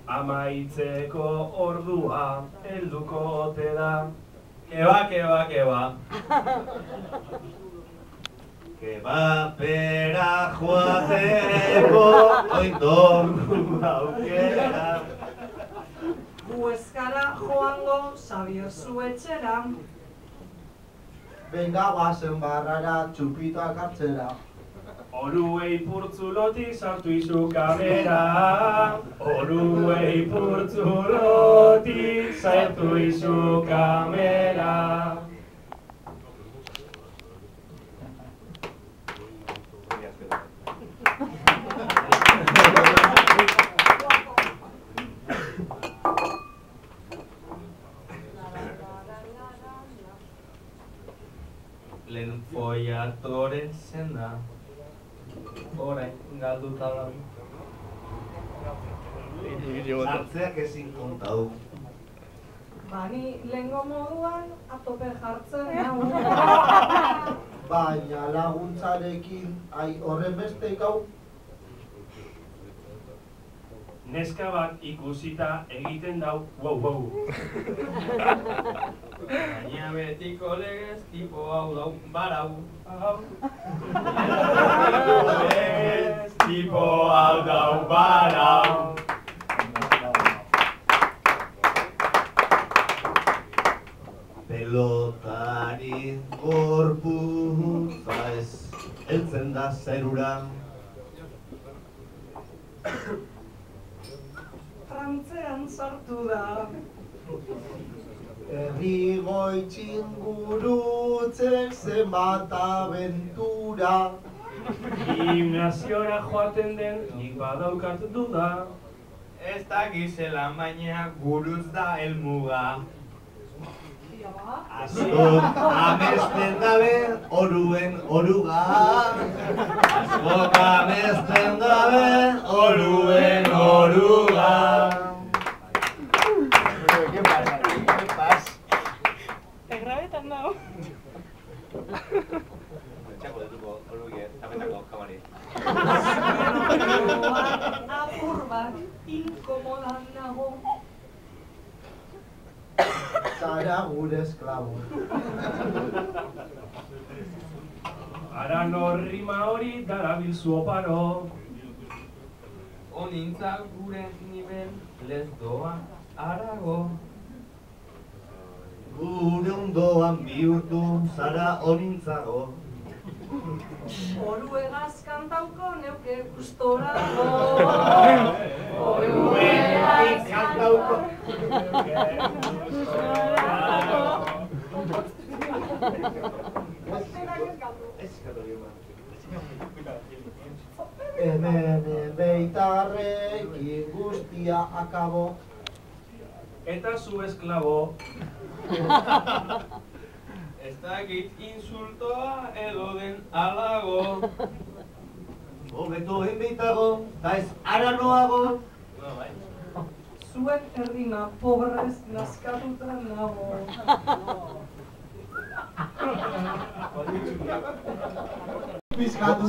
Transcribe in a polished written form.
Amaitzeko ordua helduko ote da. Keba, keba, keba. Keba pera joateko oindogu aukera. Gu eskara joango sabiozu etxera. Benga guazen barrara txupitoak hartzera. Oruei purtzulotik sartu izu kamera. Oruei purtzulotik sartu izu kamera. Lehen foiatore zena, orain galduta da. Sartzeak ezin kontau. Bani lehengo moduan atope jartzen nahu. Baina laguntzarekin horren beste ikau. Neska bat ikusita egiten dau, wow. Baina betiko legez tipo hau dau, barau. Legez tipo hau dau, barau. Pelotari gorputza ez heltzen da zerura. Frantzean sartu da. Errigoitxin gurutzek zenbat abentura. Gimnasiora joaten den nik badaukat duda. Ez dakizela baina guruz da helmuga. Askok amesten dabe oruen oruga. Askok amesten dabe oruen oruga. ¿Qué pasa? ¿Qué pasa? Te grabetan nago. Txako detuko oruge, tapetako kamari. Apur bat inkomodan nago. Zara gure esklabo. Aran horrima hori darabilzu oparo. Onintza gure nivel lez doa arago. Gure ondoan bihurtu zara onintzago. Oruegaz kantauko neuke gustorago. Oruegaz kantauko neuke gustorago. Hemen beitarrekin guztia akabo. Eta zu esklabo. Ez dakit insultoa edo den alago. Hobeto enbitago, da ez aranoago. Zuen errima pobrez naskatuta nago. Bizkatu